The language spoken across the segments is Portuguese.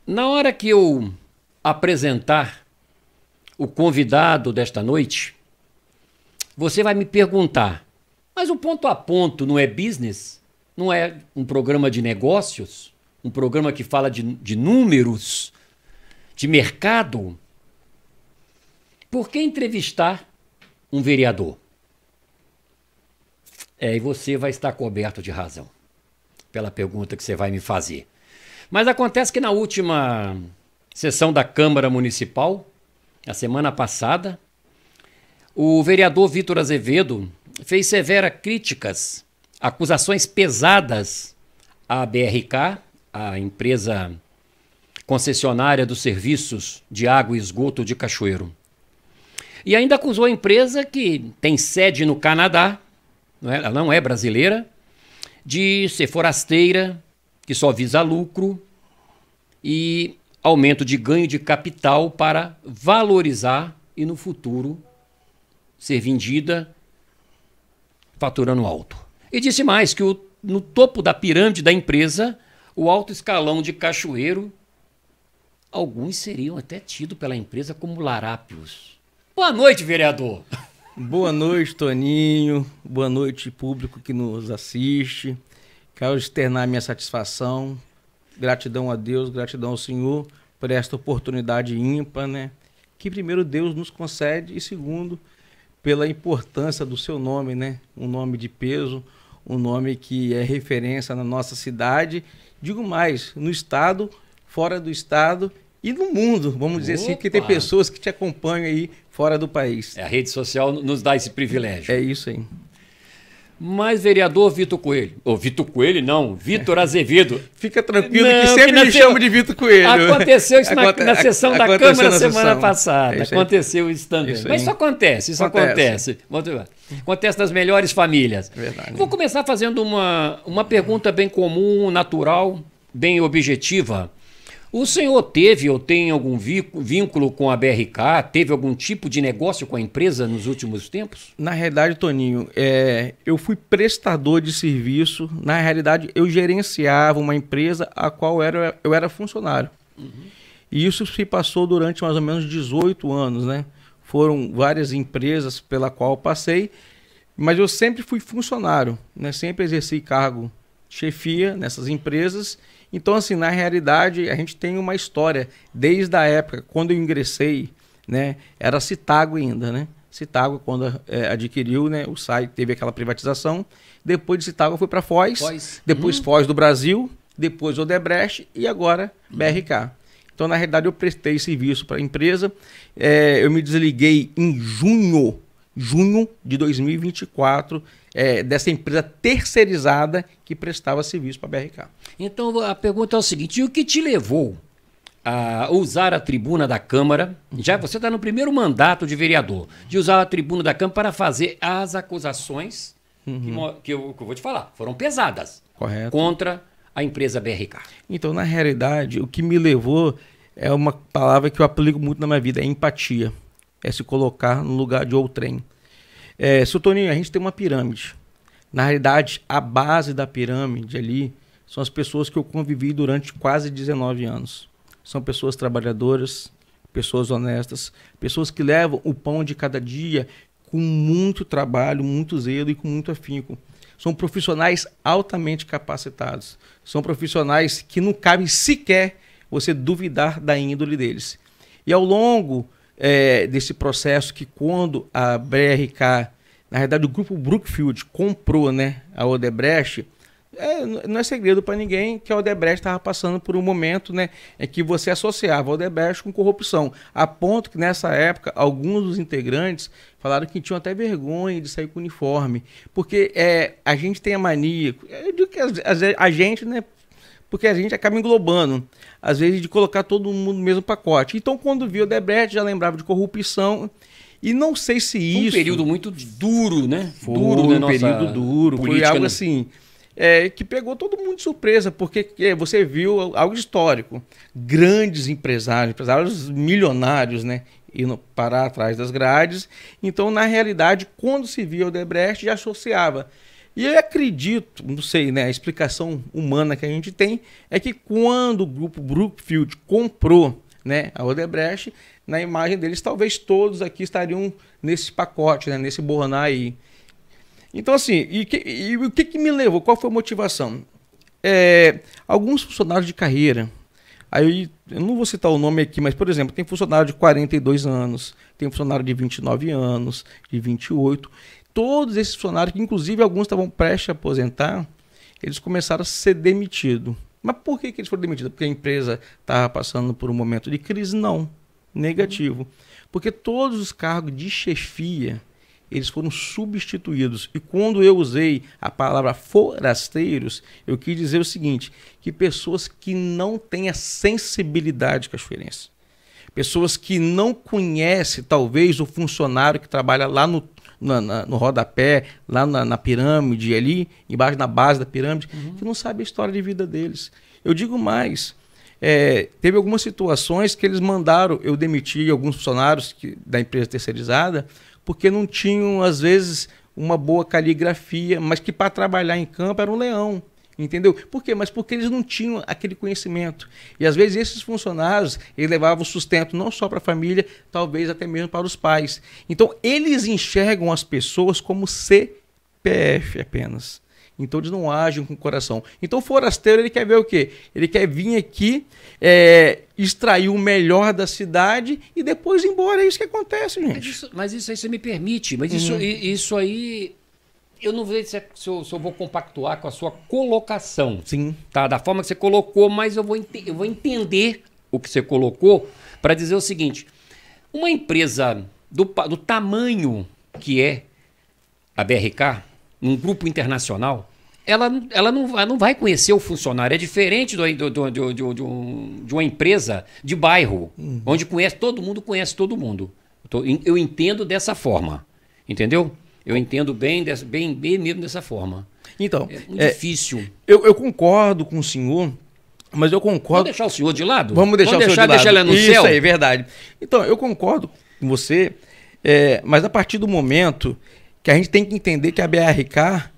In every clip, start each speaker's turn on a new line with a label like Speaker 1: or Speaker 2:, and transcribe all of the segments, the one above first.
Speaker 1: Na hora que eu apresentar o convidado desta noite, você vai me perguntar, mas o ponto a ponto não é business? Não é um programa de negócios? Um programa que fala de números, de mercado? Por que entrevistar um vereador? E você vai estar coberto de razão, pela pergunta que você vai me fazer. Mas acontece que na última sessão da Câmara Municipal, na semana passada, o vereador Vitor Azevedo fez severas críticas, acusações pesadas à BRK, a empresa concessionária dos serviços de água e esgoto de Cachoeiro. E ainda acusou a empresa, que tem sede no Canadá, ela não é brasileira, de ser forasteira, que só visa lucro e aumento de ganho de capital para valorizar e no futuro ser vendida faturando alto. E disse mais que no topo da pirâmide da empresa, o alto escalão de Cachoeiro, alguns seriam até tidos pela empresa como larápios. Boa noite, vereador.
Speaker 2: Boa noite, Toninho. Boa noite, público que nos assiste. Quero externar minha satisfação, gratidão a Deus, gratidão ao Senhor por esta oportunidade ímpar, né? Que primeiro Deus nos concede e segundo, pela importância do seu nome, né? Um nome de peso, um nome que é referência na nossa cidade, digo mais, no estado, fora do estado e no mundo, vamos dizer assim, porque tem pessoas que te acompanham aí fora do país.
Speaker 1: A rede social nos dá esse privilégio.
Speaker 2: É isso aí.
Speaker 1: Mas, vereador Vitor Coelho, Vitor Coelho não, Vitor Azevedo.
Speaker 2: Fica tranquilo que sempre me chamo de Vitor Coelho.
Speaker 1: Aconteceu isso na sessão da Câmara semana passada. Aconteceu isso também. Mas isso acontece, acontece. Acontece nas melhores famílias.
Speaker 2: Verdade.
Speaker 1: Vou começar fazendo uma pergunta bem comum, natural, bem objetiva. O senhor teve ou tem algum vínculo com a BRK? Teve algum tipo de negócio com a empresa nos últimos tempos?
Speaker 2: Na realidade, Toninho, eu fui prestador de serviço. Na realidade, eu gerenciava uma empresa a qual eu era funcionário. Uhum. E isso se passou durante mais ou menos 18 anos, né? Foram várias empresas pela qual eu passei, mas eu sempre fui funcionário, né? Sempre exerci cargo de chefia nessas empresas. Então, assim, na realidade, a gente tem uma história. Desde a época, quando eu ingressei, né, era Citago ainda, né? Citago, quando adquiriu, né, o SAI, teve aquela privatização. Depois de Citago, foi para Foz. Depois Foz do Brasil, depois Odebrecht e agora BRK. Então, na realidade, eu prestei serviço para a empresa. Eu me desliguei em junho de 2024, dessa empresa terceirizada que prestava serviço para a BRK.
Speaker 1: Então a pergunta é o seguinte: e o que te levou a usar a tribuna da Câmara? Já você está no primeiro mandato de vereador, de usar a tribuna da Câmara para fazer as acusações que eu vou te falar, foram pesadas.
Speaker 2: Correto.
Speaker 1: Contra a empresa BRK.
Speaker 2: Então, na realidade, o que me levou é uma palavra que eu aplico muito na minha vida, é empatia. É se colocar no lugar de outrem. Seu Toninho, a gente tem uma pirâmide. Na realidade, a base da pirâmide ali são as pessoas que eu convivi durante quase 19 anos. São pessoas trabalhadoras, pessoas honestas, pessoas que levam o pão de cada dia com muito trabalho, muito zelo e com muito afinco. São profissionais altamente capacitados. São profissionais que não cabe sequer você duvidar da índole deles. E ao longo desse processo, que quando a BRK, na verdade o grupo Brookfield comprou, né, a Odebrecht, não é segredo para ninguém que a Odebrecht estava passando por um momento, né, em que você associava a Odebrecht com corrupção, a ponto que nessa época alguns dos integrantes falaram que tinham até vergonha de sair com uniforme, porque a gente tem a mania, eu digo que a gente, né, porque a gente acaba englobando, às vezes, de colocar todo mundo no mesmo pacote. Então, quando viu o Odebrecht, já lembrava de corrupção. E não sei se isso...
Speaker 1: Foi um período muito duro, né?
Speaker 2: Foi um período duro. Foi algo assim, que pegou todo mundo de surpresa, porque você viu algo histórico. Grandes empresários milionários, né? Indo parar atrás das grades. Então, na realidade, quando se via o Odebrecht, já associava. E eu acredito, não sei, né, a explicação humana que a gente tem é que quando o grupo Brookfield comprou, né, a Odebrecht, na imagem deles, talvez todos aqui estariam nesse pacote, né, nesse bornar aí. Então, assim, o que me levou? Qual foi a motivação? Alguns funcionários de carreira, aí eu não vou citar o nome aqui, mas, por exemplo, tem funcionário de 42 anos, tem funcionário de 29 anos, de 28. Todos esses funcionários, que inclusive alguns estavam prestes a aposentar, eles começaram a ser demitidos. Mas por que eles foram demitidos? Porque a empresa estava passando por um momento de crise? Não, negativo. Porque todos os cargos de chefia, eles foram substituídos. E quando eu usei a palavra forasteiros, eu quis dizer o seguinte, que pessoas que não têm a sensibilidade cachoeirense, pessoas que não conhecem, talvez, o funcionário que trabalha lá no rodapé, lá na pirâmide, ali, embaixo na base da pirâmide, que não sabe a história de vida deles. Eu digo mais, teve algumas situações que eles mandaram eu demitir alguns funcionários da empresa terceirizada, porque não tinham, às vezes, uma boa caligrafia, mas que para trabalhar em campo era um leão. Entendeu? Por quê? Mas porque eles não tinham aquele conhecimento. E às vezes esses funcionários, eles levavam sustento não só para a família, talvez até mesmo para os pais. Então eles enxergam as pessoas como CPF apenas. Então eles não agem com o coração. Então o forasteiro, ele quer ver o quê? Ele quer vir aqui, extrair o melhor da cidade e depois ir embora. É isso que acontece, gente.
Speaker 1: Mas isso aí você me permite. Mas isso aí... Eu não vejo se eu vou compactuar com a sua colocação.
Speaker 2: Sim.
Speaker 1: Tá? Da forma que você colocou, mas eu vou entender o que você colocou para dizer o seguinte. Uma empresa do tamanho que é a BRK, um grupo internacional, ela não vai conhecer o funcionário. É diferente de uma empresa de bairro, onde todo mundo conhece todo mundo. Eu entendo dessa forma. Entendeu? Eu entendo bem mesmo dessa forma.
Speaker 2: Então,
Speaker 1: é muito difícil.
Speaker 2: Eu concordo com o senhor, mas eu concordo...
Speaker 1: Vamos deixar o senhor de lado?
Speaker 2: Vamos deixar o senhor de lado.
Speaker 1: Deixar ele no céu?
Speaker 2: Isso aí, verdade. Então, eu concordo com você, mas a partir do momento que a gente tem que entender que a BRK,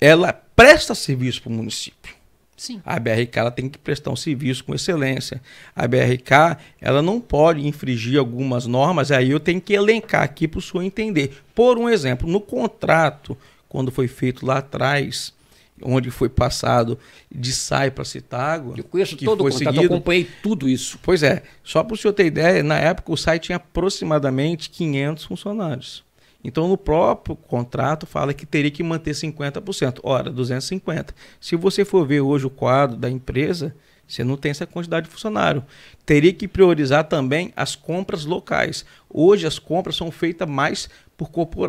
Speaker 2: ela presta serviço para o município.
Speaker 1: Sim.
Speaker 2: A BRK, ela tem que prestar um serviço com excelência. A BRK, ela não pode infringir algumas normas, aí eu tenho que elencar aqui para o senhor entender. Por um exemplo, no contrato, quando foi feito lá atrás, onde foi passado de SAI para Citágua...
Speaker 1: Eu conheço todo o contrato, eu acompanhei tudo isso.
Speaker 2: Pois é, só para o senhor ter ideia, na época o SAI tinha aproximadamente 500 funcionários. Então, no próprio contrato, fala que teria que manter 50%. Ora, 250. Se você for ver hoje o quadro da empresa, você não tem essa quantidade de funcionário. Teria que priorizar também as compras locais. Hoje, as compras são feitas mais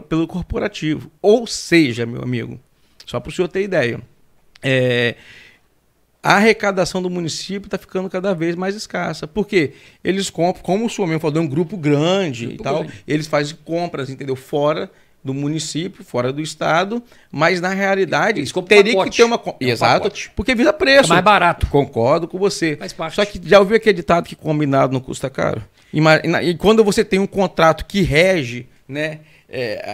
Speaker 2: pelo corporativo. Ou seja, meu amigo, só para o senhor ter ideia, a arrecadação do município está ficando cada vez mais escassa. Por quê? Eles compram, como o senhor mesmo falou, é um grupo grande eles fazem compras, entendeu? Fora do município, fora do estado, mas na realidade teria que ter uma... Exato, porque visa preço.
Speaker 1: É mais barato.
Speaker 2: Concordo com você.
Speaker 1: Faz parte.
Speaker 2: Só que já ouviu aquele ditado que combinado não custa caro? E quando você tem um contrato que rege, né,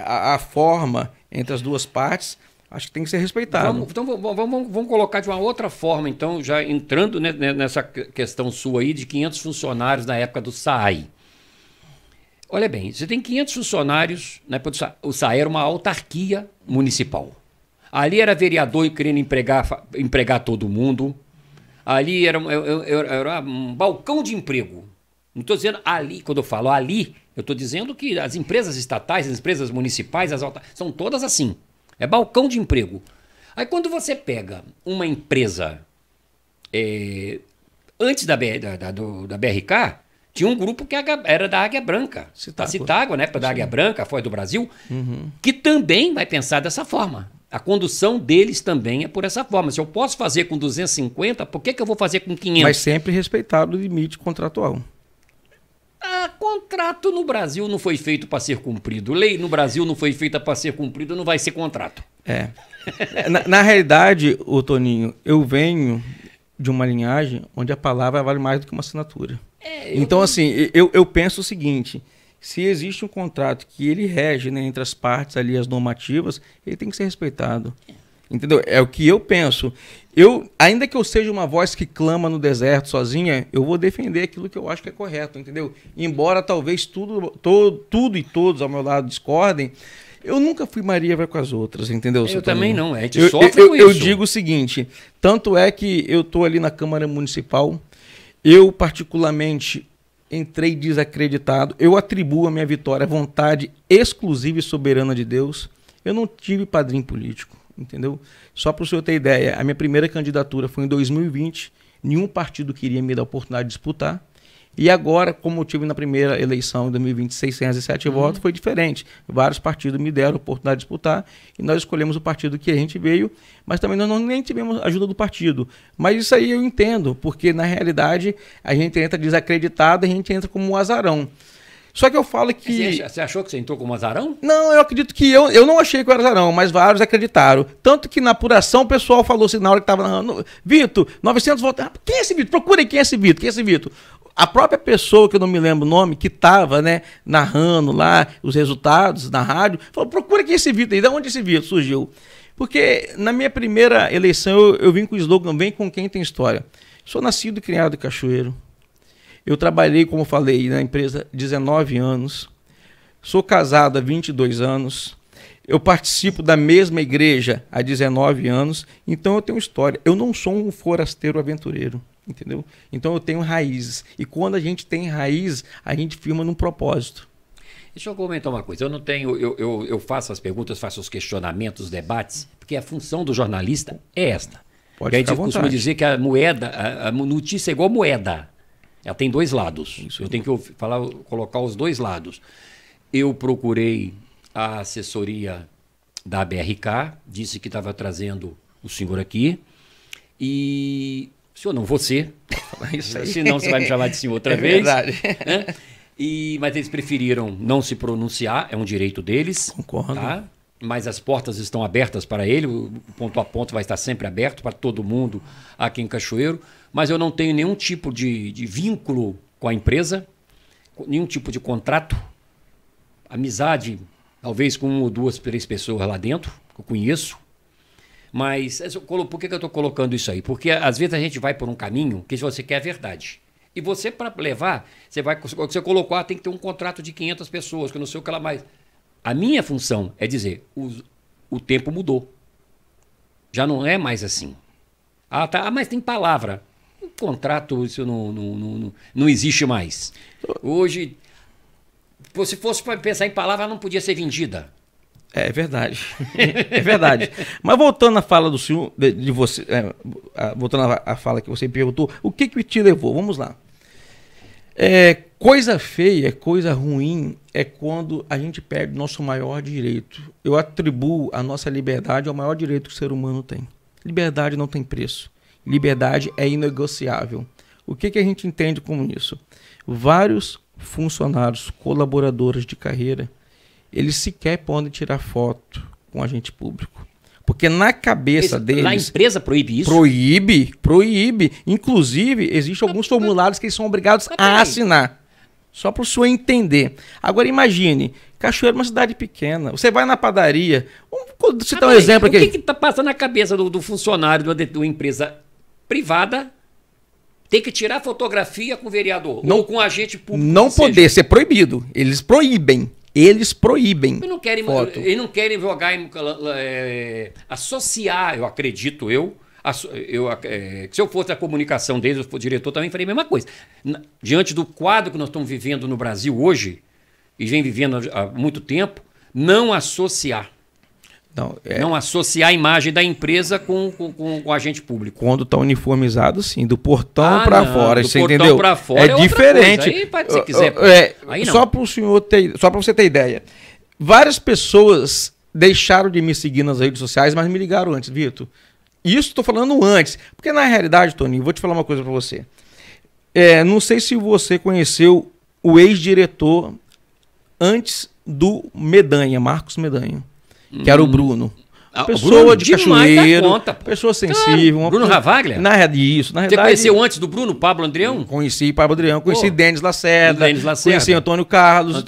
Speaker 2: a forma entre as duas partes... Acho que tem que ser respeitado.
Speaker 1: Vamos colocar de uma outra forma, então, já entrando nessa questão sua aí de 500 funcionários na época do SAI. Olha bem, você tem 500 funcionários, né, o SAI era uma autarquia municipal. Ali era vereador querendo empregar todo mundo. Ali era um balcão de emprego. Não estou dizendo ali, quando eu falo ali, eu estou dizendo que as empresas estatais, as empresas municipais, são todas assim. É balcão de emprego. Aí quando você pega uma empresa, antes da BRK, tinha um grupo que era da Águia Branca. A Citágua, né? Da Águia Branca, a Foz do Brasil, que também vai pensar dessa forma. A condução deles também é por essa forma. Se eu posso fazer com 250, por que eu vou fazer com 500?
Speaker 2: Mas sempre respeitado o limite contratual.
Speaker 1: Contrato no Brasil não foi feito para ser cumprido. Lei no Brasil não foi feita para ser cumprida, não vai ser contrato.
Speaker 2: Na realidade, ô Toninho, eu venho de uma linhagem onde a palavra vale mais do que uma assinatura. Então, assim, eu penso o seguinte: se existe um contrato que ele rege, né, entre as partes ali, as normativas, ele tem que ser respeitado. Entendeu? É o que eu penso. Ainda que eu seja uma voz que clama no deserto sozinha, eu vou defender aquilo que eu acho que é correto, entendeu? Embora talvez tudo e todos ao meu lado discordem, eu nunca fui Maria vai com as outras, entendeu?
Speaker 1: Eu também não, a gente sofre com isso.
Speaker 2: Eu digo o seguinte, tanto é que eu estou ali na Câmara Municipal, eu particularmente entrei desacreditado, eu atribuo a minha vitória à vontade exclusiva e soberana de Deus, eu não tive padrinho político. Entendeu? Só para o senhor ter ideia, a minha primeira candidatura foi em 2020, nenhum partido queria me dar a oportunidade de disputar, e agora, como eu tive na primeira eleição em 2020 607 votos, foi diferente. Vários partidos me deram a oportunidade de disputar, e nós escolhemos o partido que a gente veio, mas também nós nem tivemos ajuda do partido. Mas isso aí eu entendo, porque na realidade a gente entra desacreditado, a gente entra como um azarão. Só que eu falo que...
Speaker 1: Você achou que você entrou como azarão?
Speaker 2: Não, eu acredito que eu não achei que eu era azarão, mas vários acreditaram. Tanto que na apuração o pessoal falou assim, na hora que estava narrando, Vitor, 900 votos. Quem é esse Vitor? Procurem quem é esse Vitor, quem é esse Vitor? A própria pessoa, que eu não me lembro o nome, que estava, né, narrando lá os resultados na rádio, falou, procura quem é esse Vitor aí, de onde esse Vitor surgiu? Porque na minha primeira eleição eu vim com o slogan, vem com quem tem história. Sou nascido e criado em Cachoeiro. Eu trabalhei, como eu falei, na empresa 19 anos, sou casado há 22 anos, eu participo da mesma igreja há 19 anos, então eu tenho história. Eu não sou um forasteiro aventureiro, entendeu? Então eu tenho raízes, e quando a gente tem raízes, a gente firma num propósito.
Speaker 1: Deixa eu comentar uma coisa, eu não tenho, eu faço as perguntas, faço os questionamentos, os debates, porque a função do jornalista é esta.
Speaker 2: Pode
Speaker 1: a
Speaker 2: ficar à
Speaker 1: gente costuma
Speaker 2: vontade.
Speaker 1: dizer que a moeda, a notícia é igual moeda. Ela tem dois lados.
Speaker 2: Isso.
Speaker 1: Eu tenho que colocar os dois lados. Eu procurei a assessoria da BRK, disse que estava trazendo o senhor aqui. E o senhor não, você.
Speaker 2: Isso aí.
Speaker 1: Senão você vai me chamar de senhor outra vez.
Speaker 2: Verdade.
Speaker 1: Né? Mas eles preferiram não se pronunciar, é um direito deles.
Speaker 2: Concordo.
Speaker 1: Tá? Mas as portas estão abertas para ele, o ponto a ponto vai estar sempre aberto para todo mundo aqui em Cachoeiro. Mas eu não tenho nenhum tipo de vínculo com a empresa, nenhum tipo de contrato, amizade, talvez com uma ou duas, três pessoas lá dentro, que eu conheço. Mas por que eu estou colocando isso aí? Porque às vezes a gente vai por um caminho que você quer a verdade. E você, para levar, você colocou, tem que ter um contrato de 500 pessoas, que eu não sei o que lá mais. A minha função é dizer, o tempo mudou. Já não é mais assim. Mas tem palavra. O contrato, isso não existe mais. Hoje, se fosse para pensar em palavra, ela não podia ser vendida.
Speaker 2: É verdade. É verdade. Mas voltando à fala do senhor, de você, voltando à fala que você perguntou, o que te levou? Vamos lá. Coisa feia, coisa ruim é quando a gente perde nosso maior direito. Eu atribuo a nossa liberdade ao maior direito que o ser humano tem. Liberdade não tem preço. Liberdade é inegociável. O que a gente entende com isso? Vários funcionários, colaboradores de carreira, eles sequer podem tirar foto com agente público. Porque na cabeça deles...
Speaker 1: Lá a empresa proíbe isso?
Speaker 2: Proíbe. Inclusive, existem alguns formulários que eles são obrigados a assinar. Só para o senhor entender. Agora imagine, Cachoeiro é uma cidade pequena. Você vai na padaria... Vamos citar um exemplo aqui.
Speaker 1: O que está passando na cabeça do funcionário de uma empresa privada ter que tirar fotografia com o vereador ou com agente público?
Speaker 2: Não poder ser proibido. Eles proíbem. Eles
Speaker 1: não querem jogar, associar, eu acredito se eu fosse a comunicação deles, eu fosse diretor, também faria a mesma coisa. Diante do quadro que nós estamos vivendo no Brasil hoje, e vem vivendo há muito tempo, não associar. Não associar a imagem da empresa com o agente público.
Speaker 2: Quando está uniformizado, sim, do portão para fora, você entendeu?
Speaker 1: Do portão para fora
Speaker 2: é diferente.
Speaker 1: Aí, se quiser. Aí não.
Speaker 2: Só para você ter ideia, várias pessoas deixaram de me seguir nas redes sociais, mas me ligaram antes, Vitor. Isso estou falando antes, porque na realidade, Toninho, vou te falar uma coisa para você. Não sei se você conheceu o ex-diretor antes do Medanha, Marcos Medanha. Que era o Bruno. Pessoa
Speaker 1: Bruno,
Speaker 2: de
Speaker 1: demais
Speaker 2: Cachoeiro,
Speaker 1: da conta, pô.
Speaker 2: pessoa sensível.
Speaker 1: Claro. Bruno Ravaglia?
Speaker 2: Na realidade,
Speaker 1: Você conheceu antes do Bruno, Pablo Andreão?
Speaker 2: Conheci Pablo Adriano, conheci Denis Lacerda, conheci Antônio Carlos.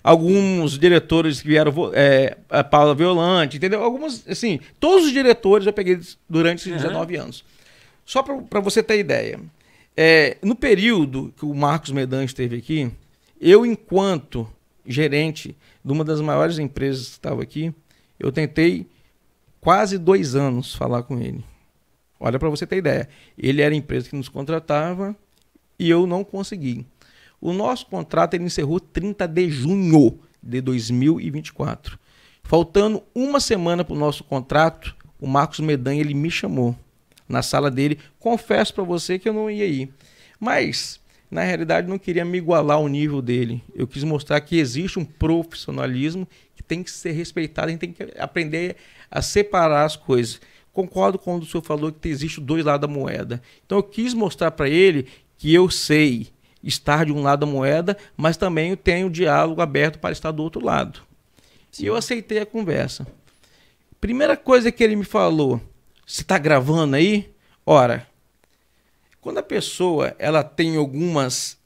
Speaker 2: Alguns diretores que vieram, a Paula Violante, entendeu? Algumas, assim, todos os diretores eu peguei durante esses 19 anos. Só para você ter ideia, no período que o Marcos Medan esteve aqui, eu, enquanto gerente de uma das maiores empresas que estava aqui, eu tentei quase 2 anos falar com ele. Olha, para você ter ideia. Ele era a empresa que nos contratava e eu não consegui. O nosso contrato ele encerrou 30 de junho de 2024. Faltando uma semana para o nosso contrato, o Marcos Medan ele me chamou na sala dele. Confesso para você que eu não ia ir. Mas, na realidade, não queria me igualar ao nível dele. Eu quis mostrar que existe um profissionalismo que tem que ser respeitado, a gente tem que aprender a separar as coisas. Concordo com o senhor falou que existe 2 lados da moeda. Então eu quis mostrar para ele que eu sei estar de um lado da moeda, mas também eu tenho diálogo aberto para estar do outro lado. E eu aceitei a conversa. Primeira coisa que ele me falou, você está gravando aí? Ora, quando a pessoa ela tem algumas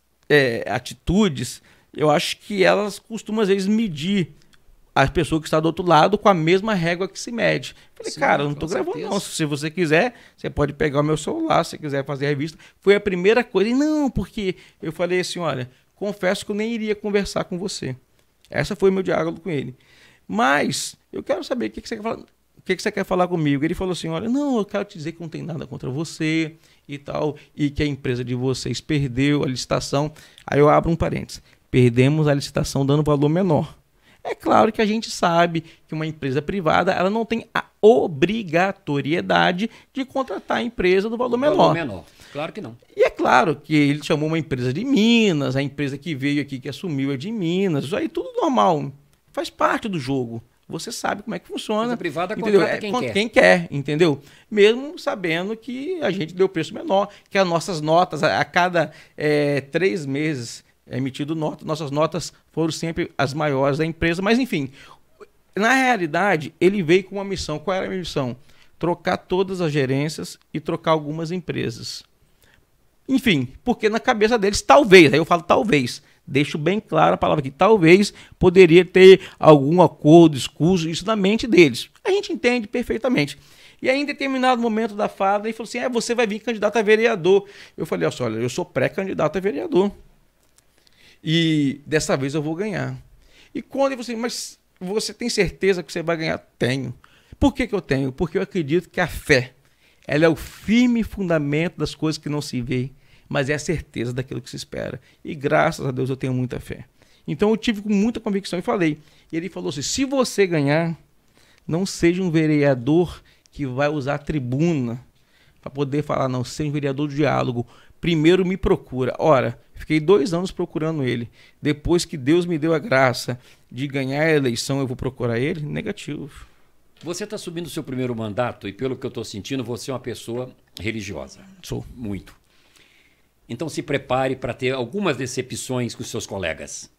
Speaker 2: atitudes, eu acho que elas costumam às vezes medir a pessoa que está do outro lado com a mesma régua que se mede. Falei, cara, eu não estou gravando não. Se você quiser, você pode pegar o meu celular, se quiser fazer a revista. Foi a primeira coisa. E não, porque eu falei assim, olha, confesso que eu nem iria conversar com você. Essa foi o meu diálogo com ele. Mas eu quero saber o que você quer falar. O que você quer falar comigo? Ele falou assim, olha, não, eu quero te dizer que não tem nada contra você e tal, e que a empresa de vocês perdeu a licitação. Aí eu abro um parênteses. Perdemos a licitação dando valor menor. É claro que a gente sabe que uma empresa privada ela não tem a obrigatoriedade de contratar a empresa do valor menor.
Speaker 1: Valor menor, claro que não.
Speaker 2: E é claro que ele chamou uma empresa de Minas, a empresa que veio aqui, que assumiu é de Minas, isso aí tudo normal, faz parte do jogo. Você sabe como é que funciona.
Speaker 1: A privada
Speaker 2: contrata
Speaker 1: quem quer,
Speaker 2: entendeu? Mesmo sabendo que a gente deu preço menor, que as nossas notas, a cada 3 meses emitido nota, nossas notas foram sempre as maiores da empresa, mas enfim, na realidade, ele veio com uma missão. Qual era a missão? Trocar todas as gerências e trocar algumas empresas. Enfim, porque na cabeça deles, talvez, aí eu falo talvez, deixo bem claro a palavra aqui, talvez poderia ter algum acordo, discurso, isso na mente deles. A gente entende perfeitamente. E aí, em determinado momento da fala, ele falou assim, você vai vir candidato a vereador. Eu falei, olha, eu sou pré-candidato a vereador. E dessa vez eu vou ganhar. E quando ele falou assim, mas você tem certeza que você vai ganhar? Tenho. Por que eu tenho? Porque eu acredito que a fé, ela é o firme fundamento das coisas que não se vê, mas é a certeza daquilo que se espera. E graças a Deus eu tenho muita fé. Então eu tive com muita convicção e falei. E ele falou assim, se você ganhar, não seja um vereador que vai usar a tribuna para poder falar, não, seja um vereador de diálogo. Primeiro me procura. Ora, fiquei 2 anos procurando ele. Depois que Deus me deu a graça de ganhar a eleição, eu vou procurar ele? Negativo.
Speaker 1: Você está subindo o seu primeiro mandato e, pelo que eu estou sentindo, você é uma pessoa religiosa.
Speaker 2: Sou.
Speaker 1: Muito. Então se prepare para ter algumas decepções com os seus colegas.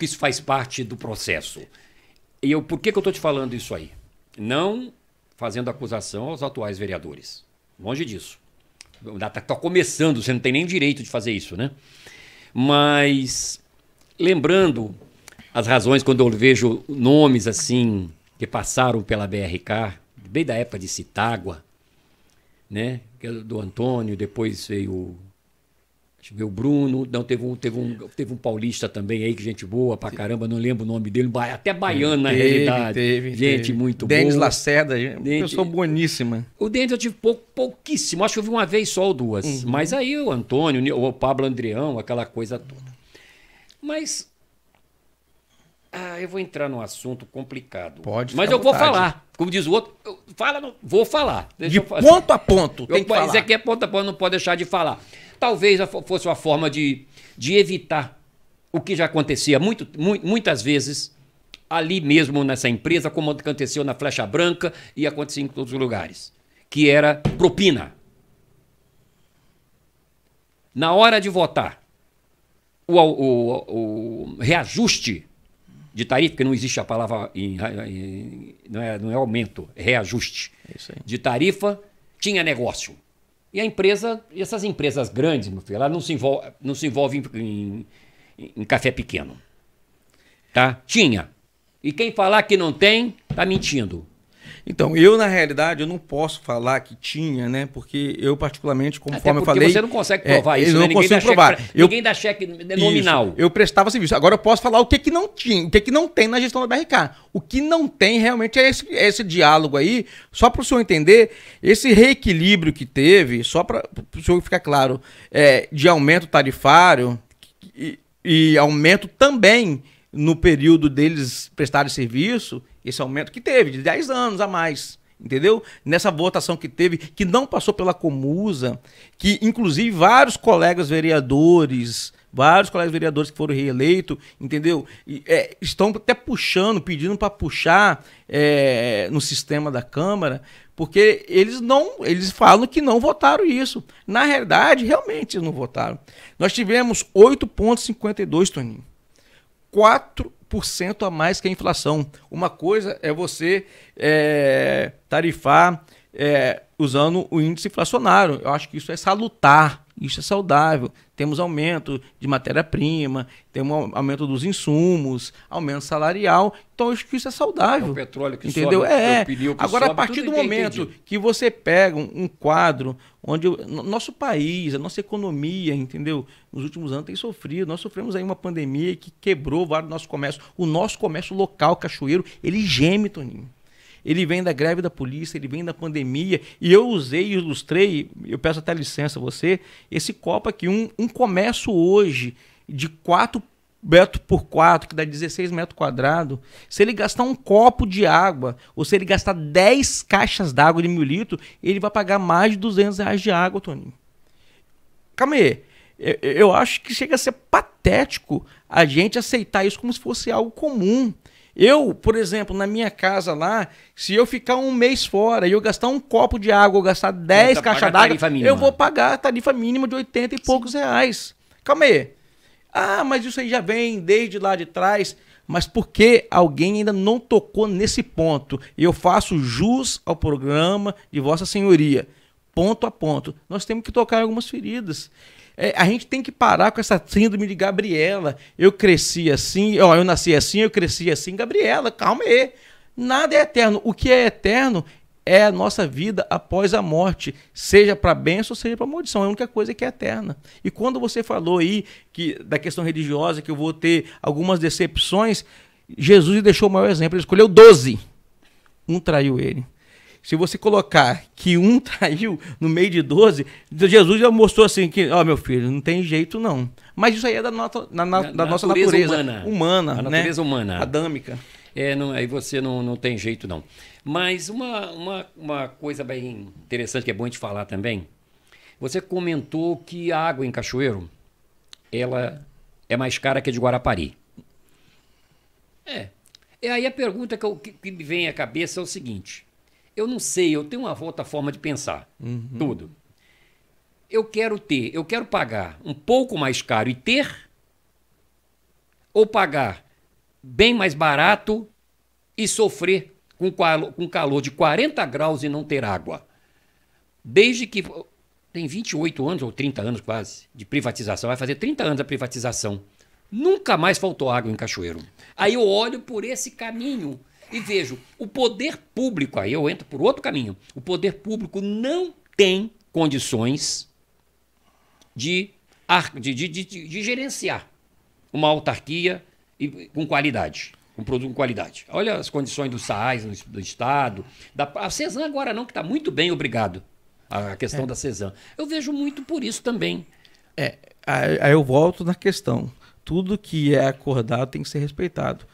Speaker 1: Isso faz parte do processo. E por que eu estou te falando isso aí? Não fazendo acusação aos atuais vereadores. Longe disso. Está começando, você não tem nem direito de fazer isso, né? Mas, lembrando as razões quando eu vejo nomes assim que passaram pela BRK, bem da época de Citágua, né? Do Antônio, depois veio o Bruno, não, teve um paulista também aí, que gente boa pra caramba, não lembro o nome dele, até baiano na realidade. Gente muito boa.
Speaker 2: Denis Lacerda, pessoa boníssima.
Speaker 1: O Denis eu tive pouquíssimo, acho que eu vi uma vez só ou 2. Mas aí o Antônio, o Pablo Andreão, aquela coisa toda. Mas eu vou entrar num assunto complicado.
Speaker 2: Pode.
Speaker 1: Mas eu vou falar. Como diz o outro, vou falar.
Speaker 2: De ponto a ponto, tem que falar.
Speaker 1: Isso aqui é ponto a ponto, não pode deixar de falar. Talvez fosse uma forma de evitar o que já acontecia muitas vezes ali mesmo nessa empresa, como aconteceu na Flecha Branca e acontecia em todos os lugares, que era propina. Na hora de votar, o reajuste de tarifa, porque não existe a palavra, não é aumento, é reajuste.
Speaker 2: É isso aí.
Speaker 1: De tarifa, tinha negócio. E a empresa, essas empresas grandes, meu filho, ela não se envolve em café pequeno. Tá? Tinha. E quem falar que não tem, tá mentindo.
Speaker 2: Então, eu, na realidade, eu não posso falar que tinha, né? Porque eu, particularmente, conforme eu falei...
Speaker 1: Porque você não consegue provar isso,
Speaker 2: eu
Speaker 1: né?
Speaker 2: não consigo provar.
Speaker 1: Ninguém dá cheque nominal.
Speaker 2: Isso, eu prestava serviço. Agora eu posso falar o que que não tinha, o que que não tem na gestão da BRK. O que não tem realmente é esse diálogo aí, só para o senhor entender, esse reequilíbrio que teve, só para o senhor ficar claro, de aumento tarifário e aumento também no período deles prestarem serviço, esse aumento que teve, de 10 anos a mais, entendeu? Nessa votação que teve, que não passou pela Comusa, que inclusive vários colegas vereadores que foram reeleitos, entendeu? Estão até puxando, pedindo para puxar no sistema da Câmara, porque eles falam que não votaram isso. Na realidade, realmente eles não votaram. Nós tivemos 8,52, Toninho. 4% a mais que a inflação. Uma coisa é você tarifar usando o índice inflacionário. Eu acho que isso é salutar, isso é saudável. Temos aumento de matéria-prima, temos aumento dos insumos, aumento salarial. Então, eu acho que isso é saudável.
Speaker 1: É o petróleo que
Speaker 2: entendeu?
Speaker 1: sobe, o pneu que
Speaker 2: Agora,
Speaker 1: sobe,
Speaker 2: a partir
Speaker 1: tudo
Speaker 2: do momento que você pega um quadro onde o nosso país, a nossa economia, entendeu? Nos últimos anos tem sofrido. Nós sofremos aí uma pandemia que quebrou vários do nosso comércio. O nosso comércio local, cachoeiro, ele geme, Toninho. Ele vem da greve da polícia, ele vem da pandemia. E eu usei e ilustrei, eu peço até licença a você, esse copo aqui, um comércio hoje de 4 metros por 4, que dá 16 metros quadrados, se ele gastar um copo de água, ou se ele gastar 10 caixas d'água de 1.000 litros, ele vai pagar mais de R$200 de água, Toninho. Calma aí. Eu acho que chega a ser patético a gente aceitar isso como se fosse algo comum. Eu, por exemplo, na minha casa lá, se eu ficar um mês fora e eu gastar um copo de água ou gastar 10 caixas d'água, eu vou pagar a tarifa mínima de 80 e poucos reais. Calma aí. Ah, mas isso aí já vem desde lá de trás. Mas por que alguém ainda não tocou nesse ponto? E eu faço jus ao programa de Vossa Senhoria. Ponto a ponto. Nós temos que tocar em algumas feridas. A gente tem que parar com essa síndrome de Gabriela. Eu cresci assim, eu nasci assim, eu cresci assim. Gabriela, calma aí. Nada é eterno. O que é eterno é a nossa vida após a morte, seja para bênção, seja para maldição. É a única coisa que é eterna. E quando você falou aí da questão religiosa, que eu vou ter algumas decepções, Jesus deixou o maior exemplo. Ele escolheu 12. Um traiu ele. Se você colocar que um traiu no meio de 12, Jesus já mostrou assim que, meu filho, não tem jeito não. Mas isso aí é da nossa natureza humana,
Speaker 1: a natureza humana.
Speaker 2: Adâmica.
Speaker 1: Aí você não tem jeito não. Mas uma coisa bem interessante que é bom a gente falar também, você comentou que a água em Cachoeiro, ela é mais cara que a de Guarapari. E aí a pergunta que me vem à cabeça é o seguinte: eu não sei, eu tenho uma outra forma de pensar, tudo. Eu quero pagar um pouco mais caro e ter, ou pagar bem mais barato e sofrer com calor de 40 graus e não ter água. Desde que tem 28 anos ou 30 anos quase de privatização, vai fazer 30 anos a privatização. Nunca mais faltou água em Cachoeiro. Aí eu olho por esse caminho e vejo o poder público, aí eu entro por outro caminho. O poder público não tem condições de gerenciar uma autarquia com qualidade, um produto com qualidade. Olha as condições dos SAAIs do Estado. A CESAM agora não, que está muito bem, obrigado. A questão da CESAM. Eu vejo muito por isso também.
Speaker 2: Aí eu volto na questão. Tudo que é acordado tem que ser respeitado.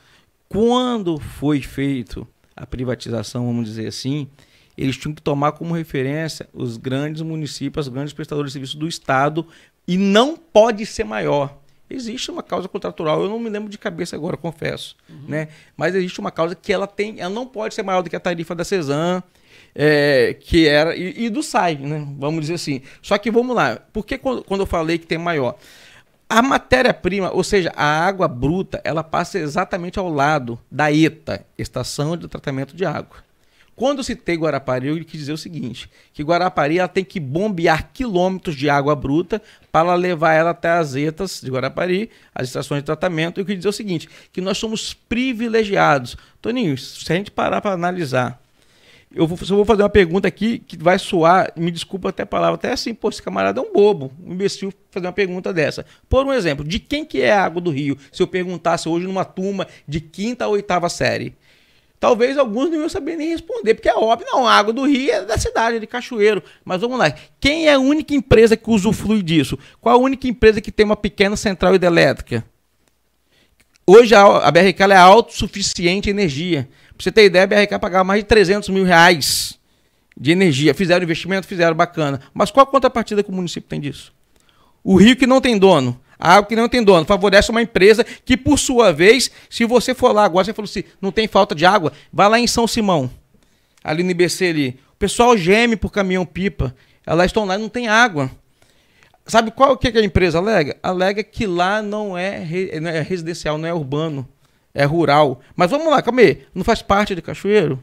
Speaker 2: Quando foi feito a privatização, vamos dizer assim, eles tinham que tomar como referência os grandes municípios, os grandes prestadores de serviço do Estado, e não pode ser maior. Existe uma causa contratual, eu não me lembro de cabeça agora, confesso, né? Mas existe uma causa que ela não pode ser maior do que a tarifa da CESAM, que era, e do SAI, né? Vamos dizer assim. Só que vamos lá, por que quando eu falei que tem maior? A matéria-prima, ou seja, a água bruta, ela passa exatamente ao lado da ETA, Estação de Tratamento de Água. Quando eu citei Guarapari, eu quis dizer o seguinte, que Guarapari ela tem que bombear quilômetros de água bruta para levar ela até as ETAs de Guarapari, as estações de tratamento. Eu quis dizer o seguinte, que nós somos privilegiados. Toninho, se a gente parar para analisar, eu vou fazer uma pergunta aqui que vai soar, me desculpa até a palavra, até assim, pô, esse camarada é um bobo, um imbecil fazer uma pergunta dessa. Por um exemplo, de quem que é a água do rio? Se eu perguntasse hoje numa turma de 5ª a 8ª série. Talvez alguns não iam saber nem responder, porque é óbvio, não, a água do rio é da cidade, é de Cachoeiro. Mas vamos lá, quem é a única empresa que usufrui disso? Qual a única empresa que tem uma pequena central hidrelétrica? Hoje a BRK é autossuficiente em energia. Pra você ter ideia, a BRK pagava mais de 300 mil reais de energia. Fizeram investimento, fizeram bacana. Mas qual a contrapartida que o município tem disso? O rio que não tem dono, a água que não tem dono, favorece uma empresa que, por sua vez, se você for lá agora, você falou assim, não tem falta de água, vai lá em São Simão, ali no IBC ali. O pessoal geme por caminhão-pipa. Elas estão lá e não tem água. Sabe qual que a empresa alega? Alega que lá não é residencial, não é urbano, é rural. Mas vamos lá, calma aí, não faz parte de Cachoeiro?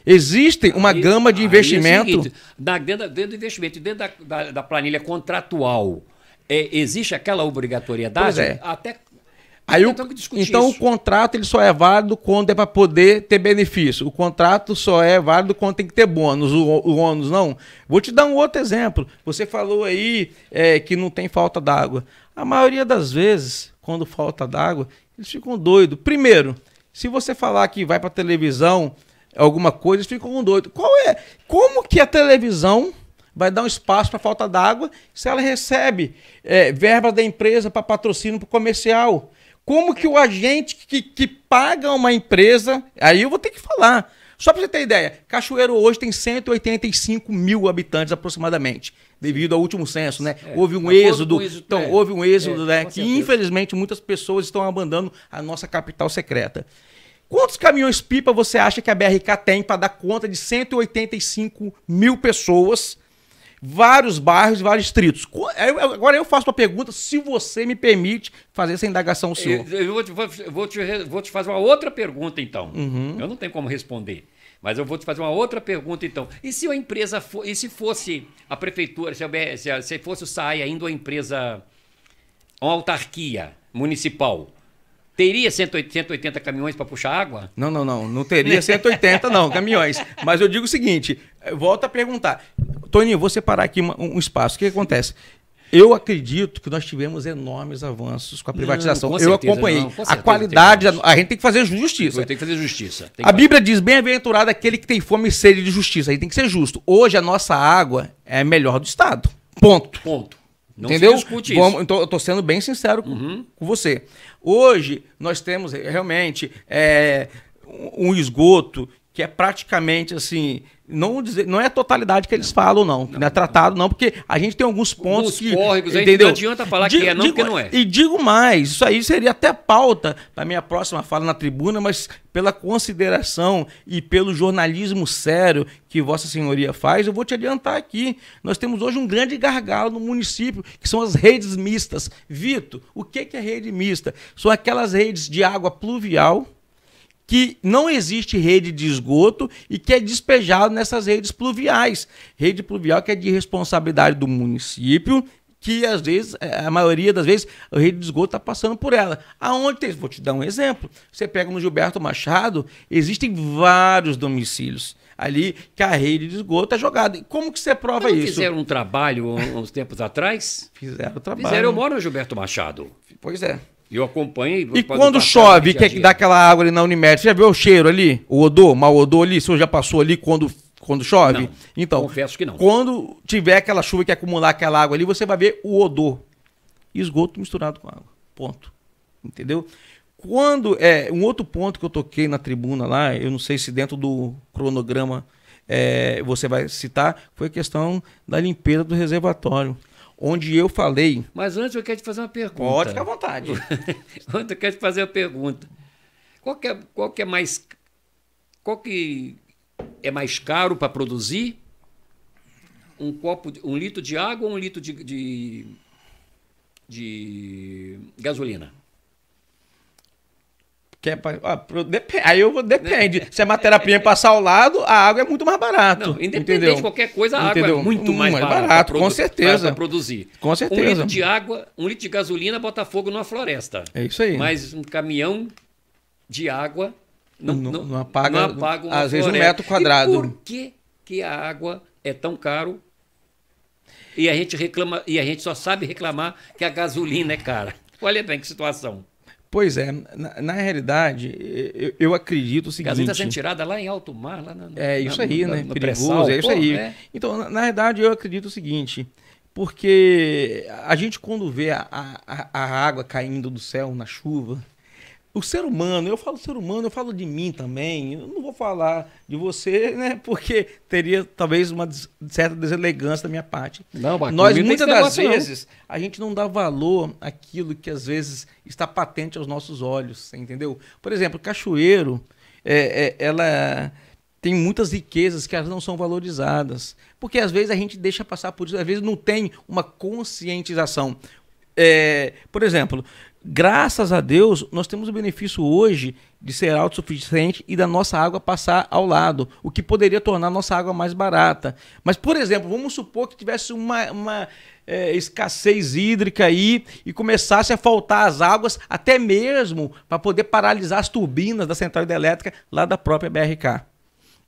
Speaker 2: Existe uma gama de investimento.
Speaker 1: É o seguinte, dentro do investimento, dentro da planilha contratual, existe aquela obrigatoriedade?
Speaker 2: Pois é.
Speaker 1: Até
Speaker 2: Aí então o contrato ele só é válido quando é para poder ter benefício. O contrato só é válido quando tem que ter bônus. O ônus não. Vou te dar um outro exemplo. Você falou aí que não tem falta d'água. A maioria das vezes, quando falta d'água, eles ficam doidos. Primeiro, se você falar que vai para televisão alguma coisa, eles ficam doidos. Como que a televisão vai dar um espaço para falta d'água se ela recebe verba da empresa para patrocínio para comercial? Como que o agente que paga uma empresa... Aí eu vou ter que falar. Só para você ter ideia, Cachoeiro hoje tem 185 mil habitantes aproximadamente, devido ao último censo, né? Houve um êxodo, houve um êxodo, né? Que infelizmente muitas pessoas estão abandonando a nossa capital secreta. Quantos caminhões-pipa você acha que a BRK tem para dar conta de 185 mil pessoas, vários bairros, vários distritos? Agora eu faço uma pergunta, se você me permite fazer essa indagação sua.
Speaker 1: Eu vou te fazer uma outra pergunta, então. Eu não tenho como responder, mas eu vou te fazer uma outra pergunta, então. E se a empresa e se fosse a prefeitura, se fosse o SAI ainda uma empresa, uma autarquia municipal, teria 180 caminhões para puxar água?
Speaker 2: Não teria 180 não, caminhões. Mas eu digo o seguinte, volto a perguntar. Toninho, vou separar aqui um espaço. O que acontece? Eu acredito que nós tivemos enormes avanços com a privatização. Eu acompanhei. A qualidade, a gente tem que fazer justiça.
Speaker 1: Tem que fazer justiça.
Speaker 2: A Bíblia diz, bem-aventurado aquele que tem fome e sede de justiça. Aí tem que ser justo. Hoje a nossa água é a melhor do estado. Ponto. Não entendeu? Se discute isso. Então, eu estou sendo bem sincero com você. Hoje nós temos realmente um esgoto que é praticamente assim, não é a totalidade que eles falam, não é tratado, não, porque a gente tem alguns pontos que...
Speaker 1: córregos, entendeu? Não adianta falar que é não, porque não é.
Speaker 2: E digo mais, isso aí seria até pauta para minha próxima fala na tribuna, mas pela consideração e pelo jornalismo sério que Vossa Senhoria faz, eu vou te adiantar aqui. Nós temos hoje um grande gargalo no município, que são as redes mistas. Vitor, o que é rede mista? São aquelas redes de água pluvial, que não existe rede de esgoto e que é despejado nessas redes pluviais. Rede pluvial que é de responsabilidade do município, que às vezes, a maioria das vezes, a rede de esgoto está passando por ela. Aonde tem? Vou te dar um exemplo. Você pega no Gilberto Machado, existem vários domicílios ali que a rede de esgoto é jogada. E como que você prova isso?
Speaker 1: Fizeram um trabalho uns tempos atrás?
Speaker 2: Fizeram o trabalho.
Speaker 1: Eu moro no Gilberto Machado.
Speaker 2: Pois é.
Speaker 1: Eu acompanho.
Speaker 2: E quando chove, que dá aquela água ali na Unimed, você já viu o cheiro ali? O odor, mau odor ali? O senhor já passou ali quando chove?
Speaker 1: Não,
Speaker 2: então,
Speaker 1: confesso que não.
Speaker 2: Quando tiver aquela chuva que acumular aquela água ali, você vai ver o odor. Esgoto misturado com água. Ponto. Entendeu? Quando um outro ponto que eu toquei na tribuna lá, eu não sei se dentro do cronograma você vai citar, foi a questão da limpeza do reservatório. Onde eu falei...
Speaker 1: Mas antes eu quero te fazer uma pergunta.
Speaker 2: Pode ficar à vontade.
Speaker 1: Antes eu quero te fazer uma pergunta. Qual que é mais caro para produzir? Um litro de água ou um litro de de gasolina?
Speaker 2: Depende. Se a matéria-prima passar ao lado, a água é muito mais barato. Não,
Speaker 1: independente
Speaker 2: entendeu?
Speaker 1: de qualquer coisa, a água é muito mais barato,
Speaker 2: com certeza.
Speaker 1: Para produzir.
Speaker 2: Com certeza.
Speaker 1: 1 litro de água, 1 litro de gasolina bota fogo numa floresta.
Speaker 2: É isso aí.
Speaker 1: Mas um caminhão de água não
Speaker 2: apaga
Speaker 1: uma
Speaker 2: às
Speaker 1: floresta.
Speaker 2: vezes 1 metro quadrado.
Speaker 1: E por que a água é tão caro? E a gente reclama, e a gente só sabe reclamar que a gasolina é cara. Olha bem que situação.
Speaker 2: Pois é, na realidade, eu acredito o seguinte... A
Speaker 1: gasolina está sendo tirada lá em alto mar, lá
Speaker 2: isso aí, né? Perigoso, é isso aí. É. Então, na realidade, eu acredito o seguinte, porque a gente quando vê a água caindo do céu na chuva, o ser humano, eu falo de mim também, eu não vou falar de você, né? Porque teria talvez uma certa deselegância da minha parte.
Speaker 1: Não,
Speaker 2: nós, muitas das vezes, a gente não dá valor àquilo que às vezes está patente aos nossos olhos, entendeu? Por exemplo, cachoeiro, ela tem muitas riquezas que elas não são valorizadas. Porque às vezes a gente deixa passar por isso, às vezes não tem uma conscientização. Por exemplo, graças a Deus, nós temos o benefício hoje de ser autossuficiente e da nossa água passar ao lado, o que poderia tornar a nossa água mais barata. Mas, por exemplo, vamos supor que tivesse uma escassez hídrica aí e começasse a faltar as águas, até mesmo para poder paralisar as turbinas da central hidrelétrica lá da própria BRK.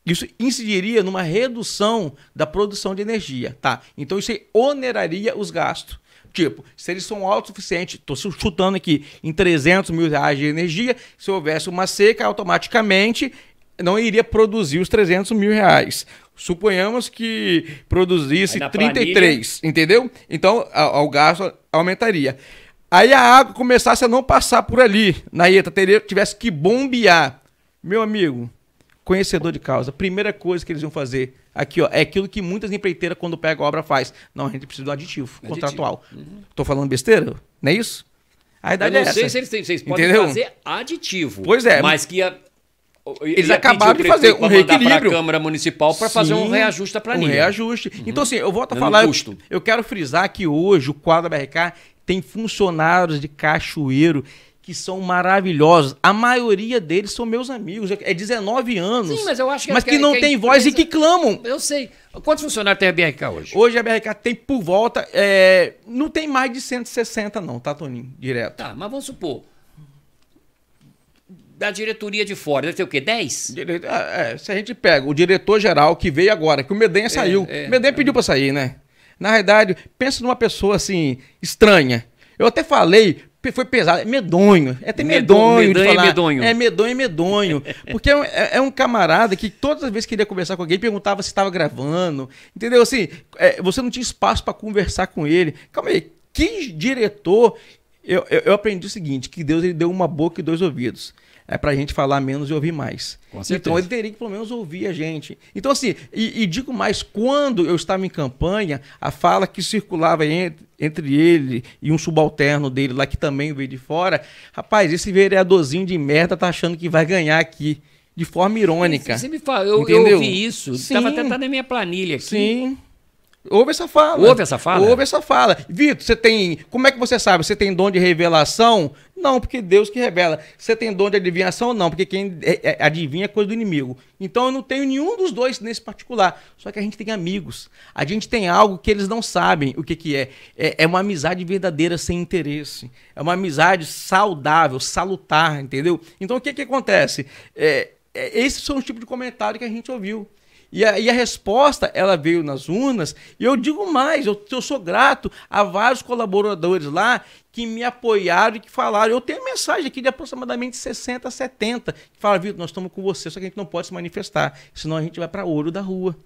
Speaker 2: Isso incidiria numa redução da produção de energia, tá? Então isso aí oneraria os gastos. Tipo, se eles são autossuficientes, estou chutando aqui, em R$300 mil de energia, se houvesse uma seca, automaticamente não iria produzir os R$300 mil. Suponhamos que produzisse 33, entendeu? Então, o gasto aumentaria. Aí a água começasse a não passar por ali, na ETA, tivesse que bombear. Meu amigo, conhecedor de causa, a primeira coisa que eles iam fazer aqui, ó, é aquilo que muitas empreiteiras, quando pegam a obra, faz. Não, a gente precisa do aditivo contratual. Tô falando besteira? Não é isso? A verdade é essa. Eu não sei
Speaker 1: se vocês podem fazer aditivo.
Speaker 2: Pois é.
Speaker 1: Mas que
Speaker 2: eles acabaram de fazer um reequilíbrio
Speaker 1: para a Câmara Municipal para fazer um reajuste da planilha.
Speaker 2: Um reajuste. Então, assim, eu volto a falar, eu quero frisar que hoje o quadro da BRK tem funcionários de cachoeiro que são maravilhosos. A maioria deles são meus amigos. É 19 anos.
Speaker 1: Sim, mas eu acho que...
Speaker 2: Mas que não tem voz e que clamam.
Speaker 1: Eu sei. Quantos funcionários tem a BRK hoje?
Speaker 2: Hoje a BRK tem por volta... não tem mais de 160 não, tá, Toninho? Direto.
Speaker 1: Tá, mas vamos supor... Da diretoria de fora, deve ter o quê? 10?
Speaker 2: Se a gente pega o diretor-geral que veio agora, que o Medenha saiu. O Medenha pediu para sair, né? Na realidade, pensa numa pessoa assim, estranha. Eu até falei... Foi pesado, é medonho. É até medonho de falar. É medonho. Porque é um camarada que todas as vezes que queria conversar com alguém, perguntava se estava gravando. Entendeu? Assim, você não tinha espaço para conversar com ele. Calma aí, que diretor... Eu aprendi o seguinte, que Deus ele deu uma boca e 2 ouvidos. É pra gente falar menos e ouvir mais.
Speaker 1: Com certeza.
Speaker 2: Então ele teria que pelo menos ouvir a gente. Então assim, e digo mais, quando eu estava em campanha, a fala que circulava entre ele e um subalterno dele lá que também veio de fora, rapaz, esse vereadorzinho de merda tá achando que vai ganhar aqui. De forma irônica.
Speaker 1: Você me fala, eu ouvi isso. Estava até na minha planilha aqui.
Speaker 2: Sim. Ouve essa fala. Ouve essa fala. Vitor, você tem... Como é que você sabe? Você tem dom de revelação? Não, porque Deus que revela. Você tem dom de adivinhação? Não, porque quem adivinha é coisa do inimigo. Então eu não tenho nenhum dos dois nesse particular. Só que a gente tem amigos. A gente tem algo que eles não sabem o que é. É uma amizade verdadeira sem interesse. É uma amizade saudável, salutar, entendeu? Então o que acontece? Esses são os tipos de comentário que a gente ouviu. E a resposta, ela veio nas urnas, e eu digo mais, eu sou grato a vários colaboradores lá que me apoiaram e que falaram. Eu tenho mensagem aqui de aproximadamente 60, 70, que falaram, Vitor, nós estamos com você, só que a gente não pode se manifestar, senão a gente vai para ouro da rua.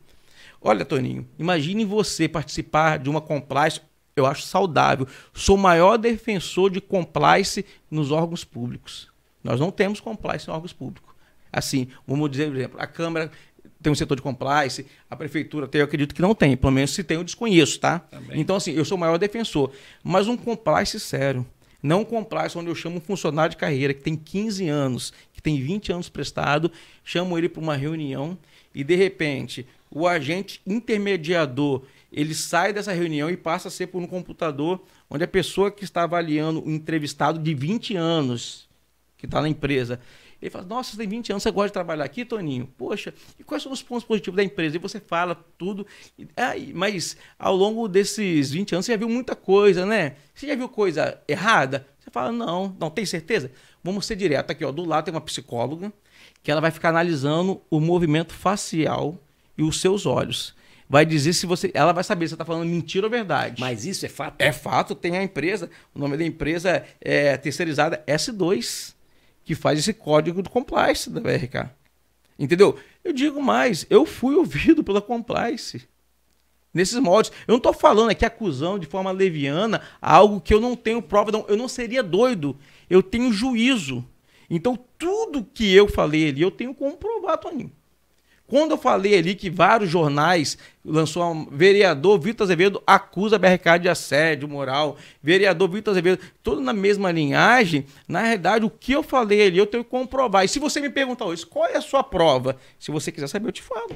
Speaker 2: Olha, Toninho, imagine você participar de uma compliance, eu acho saudável. Sou o maior defensor de compliance nos órgãos públicos. Nós não temos compliance em órgãos públicos. Assim, vamos dizer, por exemplo, a Câmara... Tem um setor de compliance, a prefeitura tem, eu acredito que não tem, pelo menos se tem eu desconheço, tá? Também. Então assim, eu sou o maior defensor, mas um compliance sério, não um compliance onde eu chamo um funcionário de carreira que tem 15 anos, que tem 20 anos prestado, chamo ele para uma reunião e de repente o agente intermediador ele sai dessa reunião e passa a ser por um computador onde a pessoa que está avaliando o entrevistado de 20 anos, que está na empresa, ele fala, nossa, você tem 20 anos, você gosta de trabalhar aqui, Toninho? Poxa, e quais são os pontos positivos da empresa? E você fala tudo, mas ao longo desses 20 anos você já viu muita coisa, né? Você já viu coisa errada? Você fala, não, tem certeza? Vamos ser direto aqui, ó, do lado tem uma psicóloga que ela vai ficar analisando o movimento facial e os seus olhos. Vai dizer se você... Ela vai saber se você está falando mentira ou verdade.
Speaker 1: Mas isso é fato?
Speaker 2: É fato, tem a empresa, o nome da empresa é terceirizada S2, que faz esse código do compliance da BRK. Entendeu? Eu digo mais, eu fui ouvido pela compliance. Nesses moldes. Eu não estou falando aqui acusando de forma leviana algo que eu não tenho prova. Não, eu não seria doido. Eu tenho juízo. Então, tudo que eu falei ali, eu tenho como provar, Toninho. Quando eu falei ali que vários jornais lançou vereador Vitor Azevedo acusa a BRK de assédio moral, vereador Vitor Azevedo, tudo na mesma linhagem, na realidade o que eu falei ali eu tenho que comprovar. E se você me perguntar hoje, qual é a sua prova? Se você quiser saber, eu te falo.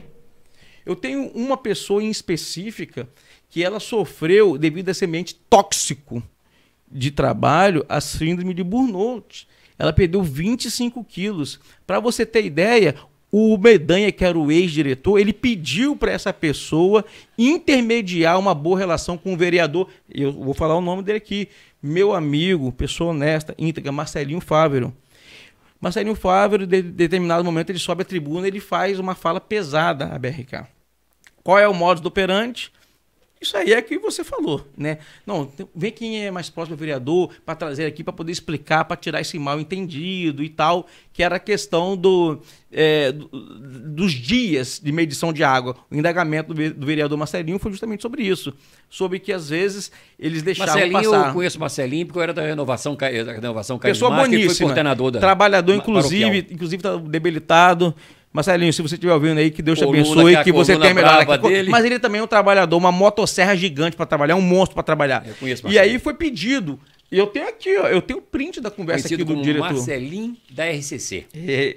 Speaker 2: Eu tenho uma pessoa em específica que ela sofreu, devido a esse ambiente tóxico de trabalho, a síndrome de burnout. Ela perdeu 25 quilos. Para você ter ideia, o Medanha, que era o ex-diretor, ele pediu para essa pessoa intermediar uma boa relação com o vereador. Eu vou falar o nome dele aqui. Meu amigo, pessoa honesta, íntegra, Marcelinho Fávero. Marcelinho Fávero, em determinado momento, ele sobe a tribuna e ele faz uma fala pesada à BRK. Qual é o modus operandi? Isso aí é o que você falou, né? Não, vem quem é mais próximo do vereador para trazer aqui, para poder explicar, para tirar esse mal entendido e tal, que era a questão dos dias de medição de água. O indagamento do vereador Marcelinho foi justamente sobre isso, sobre que às vezes eles deixavam
Speaker 1: Marcelinho,
Speaker 2: passar.
Speaker 1: Eu conheço Marcelinho porque eu era da renovação
Speaker 2: Pessoa
Speaker 1: carismática,
Speaker 2: boníssima,
Speaker 1: que foi coordenador da
Speaker 2: trabalhador, inclusive está debilitado. Marcelinho, se você estiver ouvindo aí, que Deus te
Speaker 1: Coluna,
Speaker 2: abençoe, que você tenha melhor
Speaker 1: dele.
Speaker 2: Mas ele também é um trabalhador, uma motosserra gigante para trabalhar, um monstro para trabalhar.
Speaker 1: Eu conheço
Speaker 2: E aí foi pedido. E eu tenho aqui, ó, eu tenho o print da conversa
Speaker 1: conhecido
Speaker 2: aqui do
Speaker 1: como
Speaker 2: diretor.
Speaker 1: Marcelinho da RCC.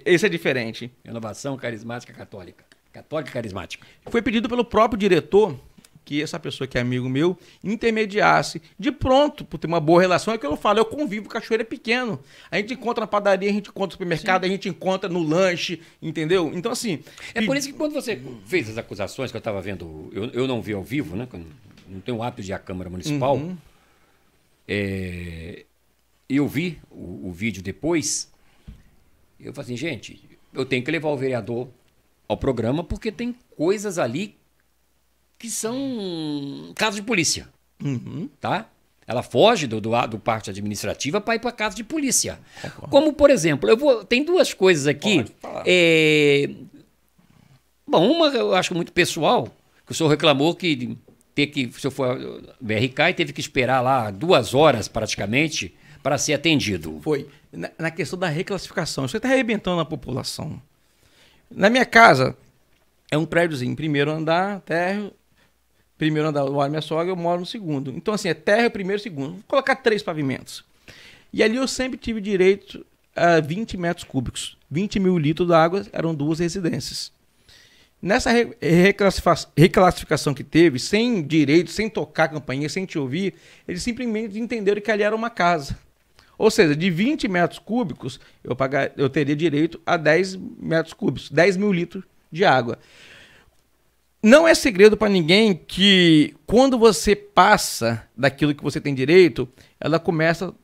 Speaker 2: Esse é diferente.
Speaker 1: Renovação Carismática Católica. Católica Carismática.
Speaker 2: Foi pedido pelo próprio diretor que essa pessoa que é amigo meu intermediasse. De pronto, por ter uma boa relação, é que eu falo, eu convivo, Cachoeira é pequeno. A gente encontra na padaria, a gente encontra no supermercado, sim, a gente encontra no lanche, entendeu? Então, assim...
Speaker 1: É por isso que quando você fez as acusações que eu estava vendo, eu não vi ao vivo, né? Não tenho o hábito de ir à Câmara Municipal.
Speaker 2: Uhum.
Speaker 1: Eu vi o vídeo depois. Eu falei assim, gente, eu tenho que levar o vereador ao programa porque tem coisas ali que são casos de polícia, tá? Ela foge do parte administrativa para ir para casa de polícia. Como, por exemplo, tem duas coisas aqui. Bom, uma eu acho muito pessoal, que o senhor reclamou que o senhor foi ao BRK e teve que esperar lá 2 horas praticamente para ser atendido.
Speaker 2: Foi. Na questão da reclassificação, isso está arrebentando a população. Na minha casa, é um prédiozinho, primeiro andar, térreo. Primeiro andar, eu moro minha sogra, eu moro no segundo. Então, assim, é térreo, primeiro, segundo. Vou colocar 3 pavimentos. E ali eu sempre tive direito a 20 metros cúbicos. 20 mil litros de água, eram 2 residências. Nessa reclassificação que teve, sem direito, sem tocar a campainha, sem te ouvir, eles simplesmente entenderam que ali era uma casa. Ou seja, de 20 metros cúbicos, eu teria direito a 10 metros cúbicos, 10 mil litros de água. Não é segredo para ninguém que quando você passa daquilo que você tem direito, ela começa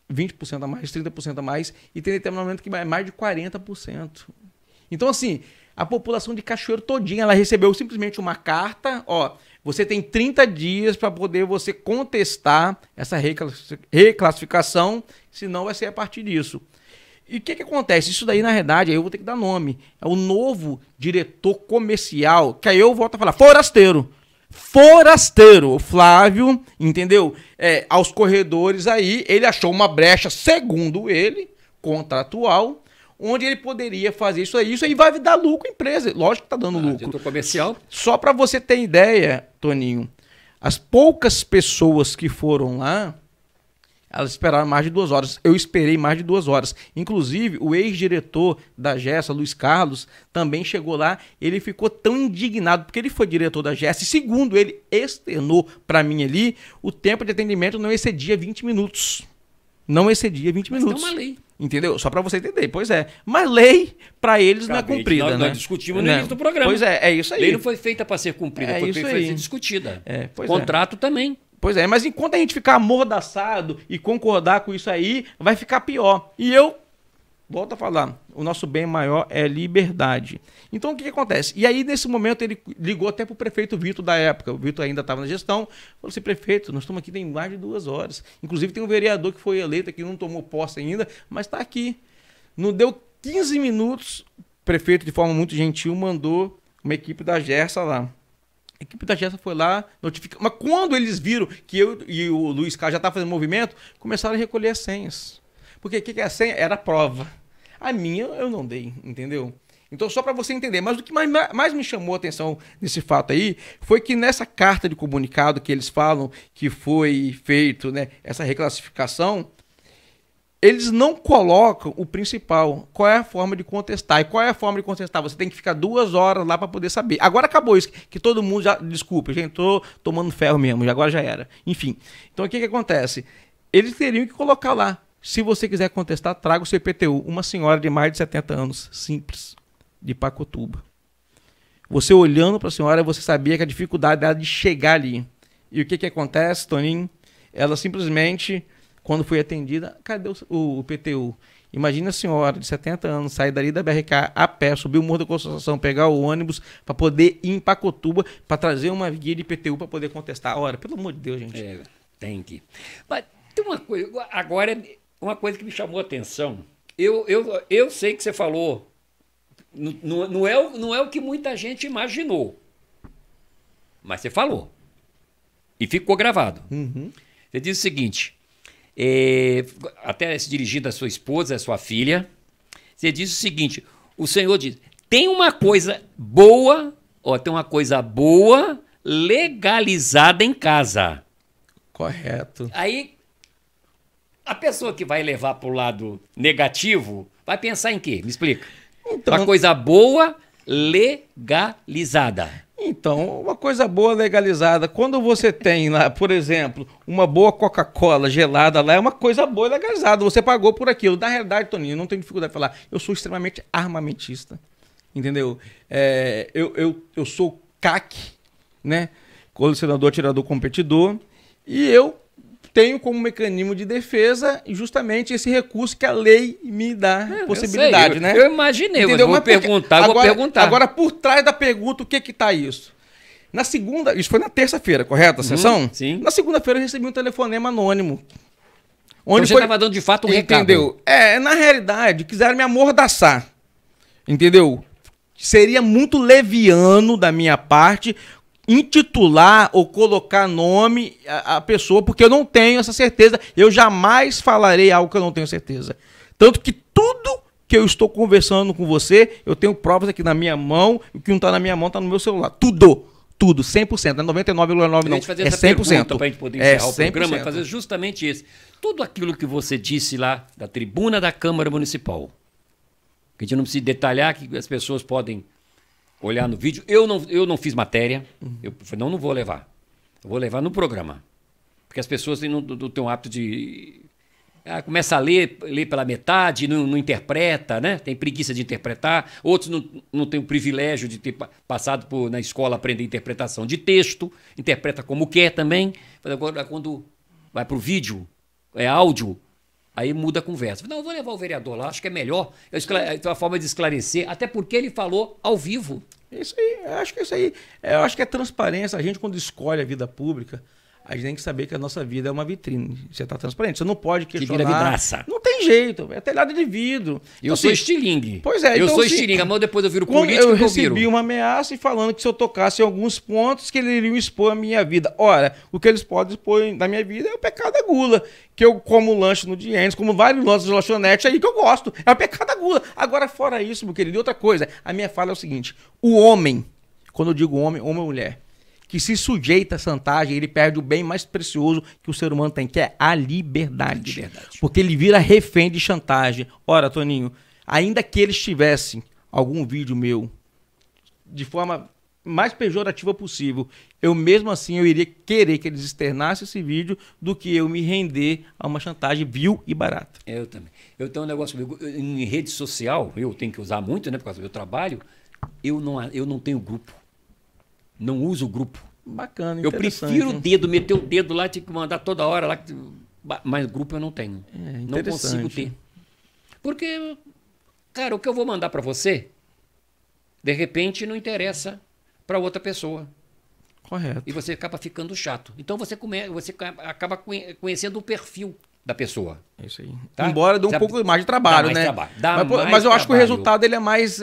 Speaker 2: 20% a mais, 30% a mais, e tem determinado momento que vai mais de 40%. Então, assim, a população de Cachoeiro todinha, ela recebeu simplesmente uma carta, ó, você tem 30 dias para poder você contestar essa reclassificação, senão vai ser a partir disso. E o que acontece? Isso daí, na verdade, aí eu vou ter que dar nome. É o novo diretor comercial, que aí eu volto a falar, forasteiro. Forasteiro. O Flávio, entendeu? Aos corredores aí, ele achou uma brecha, segundo ele, contratual, onde ele poderia fazer isso aí. Isso aí vai dar lucro à empresa. Lógico que tá dando lucro.
Speaker 1: Diretor comercial.
Speaker 2: Só para você ter ideia, Toninho, as poucas pessoas que foram lá, Elas esperaram mais de 2 horas. Eu esperei mais de 2 horas. Inclusive, o ex-diretor da Gersa, Luiz Carlos, também chegou lá. Ele ficou tão indignado, porque ele foi diretor da Gersa. E segundo ele externou para mim ali, o tempo de atendimento não excedia 20 minutos. Não excedia 20 minutos.
Speaker 1: Tem uma lei.
Speaker 2: Entendeu? Só para você entender. Pois é. Mas lei, para eles, não é cumprida, né?
Speaker 1: Nós discutimos no início do programa.
Speaker 2: Pois é isso aí.
Speaker 1: Lei não foi feita para ser cumprida, foi feita para ser discutida. Contrato também.
Speaker 2: Pois é, mas enquanto a gente ficar amordaçado e concordar com isso aí, vai ficar pior. E eu, volto a falar, o nosso bem maior é liberdade. Então o que acontece? E aí nesse momento ele ligou até para o prefeito Vitor da época, o Vitor ainda estava na gestão, falou assim, prefeito, nós estamos aqui tem mais de 2 horas. Inclusive tem um vereador que foi eleito aqui, não tomou posse ainda, mas está aqui. Não deu 15 minutos, o prefeito de forma muito gentil mandou uma equipe da Gersa lá. A equipe da Gersa foi lá, notificou. Mas quando eles viram que eu e o Luiz Carlos já estavam fazendo movimento, começaram a recolher as senhas. Porque o que é a senha? Era a prova. A minha eu não dei, entendeu? Então, só para você entender. Mas o que mais me chamou a atenção nesse fato aí foi que nessa carta de comunicado que eles falam que foi feito, né, essa reclassificação, eles não colocam o principal. Qual é a forma de contestar? E qual é a forma de contestar? Você tem que ficar 2 horas lá para poder saber. Agora acabou isso, que todo mundo já... Desculpa, já entrou tomando ferro mesmo, agora já era. Enfim, então o que acontece? Eles teriam que colocar lá. Se você quiser contestar, traga o seu IPTU. Uma senhora de mais de 70 anos, simples, de Pacotuba. Você olhando para a senhora, você sabia que a dificuldade dela de chegar ali. E o que acontece, Toninho? Ela simplesmente... Quando foi atendida, cadê o PTU? Imagina a senhora de 70 anos sair dali da BRK a pé, subir o Morro da Consolação, pegar o ônibus para poder ir em Pacotuba, para trazer uma guia de PTU para poder contestar. Ora, pelo amor de Deus, gente.
Speaker 1: Tem que. Mas tem uma coisa, agora, uma coisa que me chamou a atenção. Eu sei que você falou, não é o que muita gente imaginou, mas você falou. E ficou gravado.
Speaker 2: Uhum.
Speaker 1: Você disse o seguinte... até se dirigindo à sua esposa, à sua filha, você diz o seguinte: o Senhor diz, tem uma coisa boa legalizada em casa.
Speaker 2: Correto.
Speaker 1: Aí a pessoa que vai levar para o lado negativo vai pensar em quê? Me explica.
Speaker 2: Então,
Speaker 1: uma coisa boa legalizada.
Speaker 2: Então, uma coisa boa legalizada, quando você tem lá, por exemplo, uma boa Coca-Cola gelada lá, é uma coisa boa legalizada, você pagou por aquilo. Na realidade, Toninho, eu não tenho dificuldade de falar, eu sou extremamente armamentista, entendeu? Eu sou CAC, né? Colecionador, atirador, competidor, e eu tenho como mecanismo de defesa justamente esse recurso que a lei me dá possibilidade, né?
Speaker 1: Eu imaginei, entendeu? Vou perguntar.
Speaker 2: Agora, por trás da pergunta, o que tá isso? Na segunda, isso foi na terça-feira, correto? A sessão?
Speaker 1: Sim.
Speaker 2: Na segunda-feira eu recebi um telefonema anônimo.
Speaker 1: Onde então você estava dando de fato um recado.
Speaker 2: Entendeu? Na realidade, quiseram me amordaçar. Entendeu? Seria muito leviano da minha parte intitular ou colocar nome a pessoa, porque eu não tenho essa certeza. Eu jamais falarei algo que eu não tenho certeza. Tanto que tudo que eu estou conversando com você, eu tenho provas aqui na minha mão, o que não está na minha mão está no meu celular. Tudo, 100%, não é 99,9% não,
Speaker 1: é 100%. Para a gente poder encerrar o programa, fazer justamente isso. Tudo aquilo que você disse lá da tribuna da Câmara Municipal, que a gente não precisa detalhar, que as pessoas podem olhar no vídeo. Eu não fiz matéria. Eu falei, não vou levar. Eu vou levar no programa. Porque as pessoas têm o hábito de... começa a ler pela metade, não interpreta, né? Tem preguiça de interpretar. Outros não têm o privilégio de ter passado na escola aprender interpretação de texto. Interpreta como quer também. Agora, quando vai para o vídeo, é áudio, aí muda a conversa. Não, eu vou levar o vereador lá, acho que é melhor. É uma forma de esclarecer, até porque ele falou ao vivo.
Speaker 2: Isso aí, eu acho que é isso aí. Eu acho que é transparência. A gente, quando escolhe a vida pública, a gente tem que saber que a nossa vida é uma vitrine. Você está transparente. Você não pode questionar.
Speaker 1: Que vira vidraça.
Speaker 2: Não tem jeito. É telhado de vidro.
Speaker 1: Eu sou estilingue.
Speaker 2: Pois é.
Speaker 1: Eu sou estilingue. Mas depois eu viro político.
Speaker 2: Eu recebi uma ameaça falando que se eu tocasse em alguns pontos que eles iriam expor a minha vida. Ora, o que eles podem expor na minha vida é o pecado da gula. Que eu como lanche no Dienes, como vários lanches de lanchonete aí que eu gosto. É o pecado da gula. Agora, fora isso, meu querido, e outra coisa. A minha fala é o seguinte. O homem, quando eu digo homem ou mulher, que se sujeita à chantagem, ele perde o bem mais precioso que o ser humano tem, que é a liberdade. Porque ele vira refém de chantagem. Ora, Toninho, ainda que eles tivessem algum vídeo meu de forma mais pejorativa possível, eu mesmo assim eu iria querer que eles externassem esse vídeo do que eu me render a uma chantagem vil e barata.
Speaker 1: Eu também. Eu tenho um negócio comigo, em rede social, eu tenho que usar muito, né, por causa do meu trabalho, eu não tenho grupo. Não uso o grupo.
Speaker 2: Bacana,
Speaker 1: eu prefiro o dedo, meter o dedo lá, tinha que mandar toda hora lá, mas grupo eu não tenho. Não consigo ter. Porque, cara, o que eu vou mandar para você, de repente não interessa para outra pessoa.
Speaker 2: Correto.
Speaker 1: E você acaba ficando chato. Então você acaba conhecendo o perfil da pessoa.
Speaker 2: É isso aí.
Speaker 1: Tá?
Speaker 2: Embora dê um pouco mais de trabalho, né? Mas eu acho que o resultado ele é mais...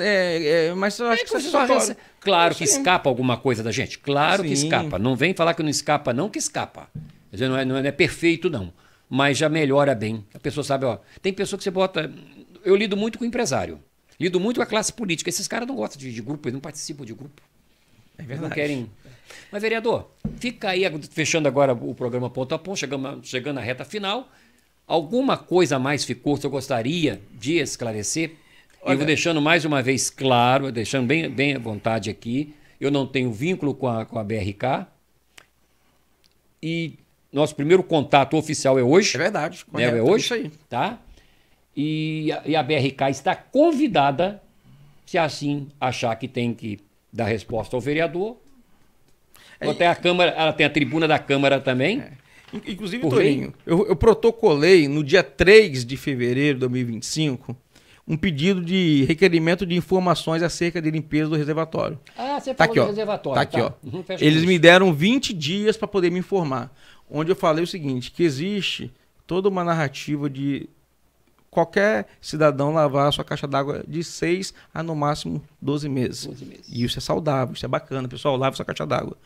Speaker 2: mais eu acho que satisfatório.
Speaker 1: Claro que escapa alguma coisa da gente. Claro que escapa. Não vem falar que não escapa, não, que escapa. Quer dizer, não é perfeito, não. Mas já melhora bem. A pessoa sabe, ó. Tem pessoa que você bota... Eu lido muito com empresário. Lido muito com a classe política. Esses caras não gostam de grupo, eles não participam de grupo.
Speaker 2: É verdade.
Speaker 1: Não querem... Mas, vereador, fica aí, fechando agora o programa ponto a ponto, chegando à reta final. Alguma coisa a mais ficou que eu gostaria de esclarecer? Olha, eu vou deixando mais uma vez claro, deixando bem à vontade aqui. Eu não tenho vínculo com a BRK. E nosso primeiro contato oficial é hoje.
Speaker 2: É verdade.
Speaker 1: Correto, é hoje.
Speaker 2: Isso aí.
Speaker 1: Tá? E a BRK está convidada, se assim achar que tem que dar resposta ao vereador. Até a Câmara, ela tem a tribuna da Câmara também.
Speaker 2: Inclusive, Toninho, eu protocolei no dia 3 de fevereiro de 2025 um pedido de requerimento de informações acerca de limpeza do reservatório.
Speaker 1: Ah, você falou do reservatório.
Speaker 2: Tá aqui, ó. Eles me deram 20 dias para poder me informar. Onde eu falei o seguinte, que existe toda uma narrativa de qualquer cidadão lavar a sua caixa d'água de 6 a no máximo 12 meses. 12 meses. E isso é saudável, isso é bacana. Pessoal, lave sua caixa d'água.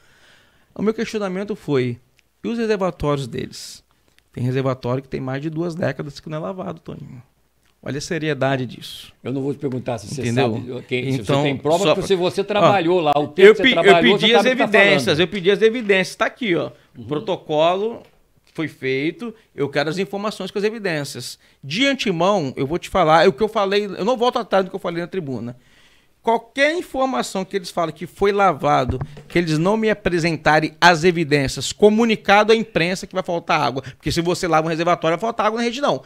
Speaker 2: O meu questionamento foi, e os reservatórios deles? Tem reservatório que tem mais de 2 décadas que não é lavado, Toninho. Olha a seriedade disso.
Speaker 1: Eu não vou te perguntar se você
Speaker 2: Entendeu?
Speaker 1: sabe, se
Speaker 2: então,
Speaker 1: você tem prova, porque se você trabalhou lá, o tempo que você trabalhou,
Speaker 2: eu pedi as evidências, eu pedi as evidências. Está aqui, ó. O protocolo foi feito, eu quero as informações com as evidências. De antemão, eu vou te falar, o que eu falei, eu não volto atrás do que eu falei na tribuna. Qualquer informação que eles falam que foi lavado, que eles não me apresentarem as evidências, comunicado à imprensa que vai faltar água. Porque se você lava um reservatório, vai faltar água na rede, não.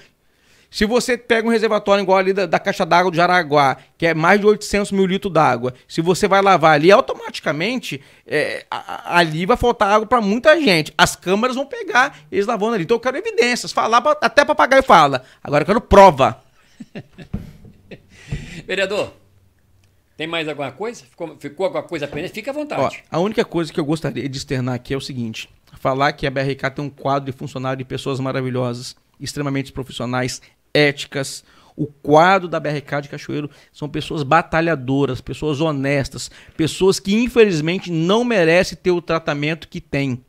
Speaker 2: Se você pega um reservatório igual ali da caixa d'água do Jaraguá, que é mais de 800 mil litros d'água, se você vai lavar ali, automaticamente ali vai faltar água para muita gente. As câmaras vão pegar eles lavando ali. Então eu quero evidências. Falar, até papagaio fala. Agora eu quero prova.
Speaker 1: Vereador, tem mais alguma coisa? Ficou alguma coisa pendente? Fica à vontade.
Speaker 2: Ó, a única coisa que eu gostaria de externar aqui é o seguinte. Falar que a BRK tem um quadro de funcionário de pessoas maravilhosas, extremamente profissionais, éticas. O quadro da BRK de Cachoeiro são pessoas batalhadoras, pessoas honestas, pessoas que infelizmente não merecem ter o tratamento que têm.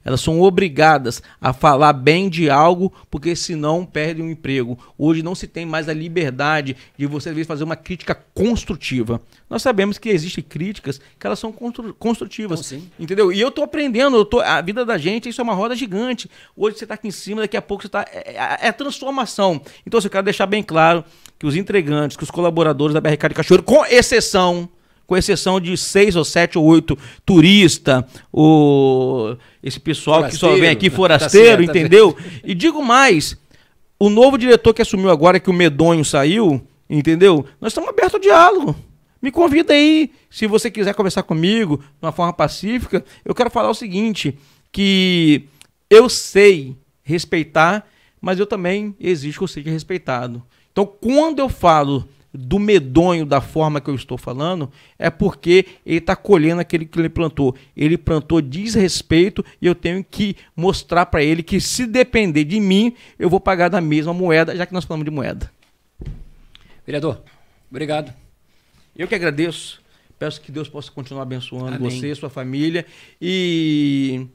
Speaker 2: Elas são obrigadas a falar bem de algo, porque senão perdem o emprego. Hoje não se tem mais a liberdade de você, às vezes, fazer uma crítica construtiva. Nós sabemos que existem críticas que elas são construtivas.
Speaker 1: Então, sim.
Speaker 2: Entendeu? E eu estou aprendendo, a vida da gente, isso é uma roda gigante. Hoje você está aqui em cima, daqui a pouco você está... É transformação. Então, eu quero deixar bem claro que os entregantes, que os colaboradores da BRK de Cachoeiro, com exceção de 6 ou 7 ou 8 turistas, esse pessoal forasteiro, que só vem aqui, forasteiro, tá entendeu? E digo mais, o novo diretor que assumiu agora, que o Medonho saiu, entendeu? Nós estamos abertos ao diálogo. Me convida aí, se você quiser conversar comigo de uma forma pacífica. Eu quero falar o seguinte, que eu sei respeitar, mas eu também exijo que eu seja respeitado. Então, quando eu falo do medonho da forma que eu estou falando, é porque ele está colhendo aquele que ele plantou. Ele plantou desrespeito e eu tenho que mostrar para ele que, se depender de mim, eu vou pagar da mesma moeda, já que nós falamos de moeda.
Speaker 1: Vereador, obrigado.
Speaker 2: Eu que agradeço. Peço que Deus possa continuar abençoando você, sua família. E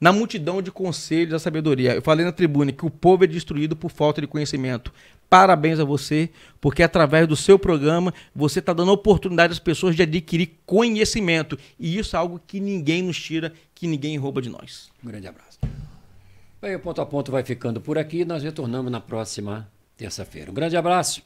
Speaker 2: na multidão de conselhos da sabedoria. Eu falei na tribuna que o povo é destruído por falta de conhecimento. Parabéns a você, porque através do seu programa você está dando oportunidade às pessoas de adquirir conhecimento. E isso é algo que ninguém nos tira, que ninguém rouba de nós.
Speaker 1: Um grande abraço. Bem, o Ponto a Ponto vai ficando por aqui. Nós retornamos na próxima terça-feira. Um grande abraço.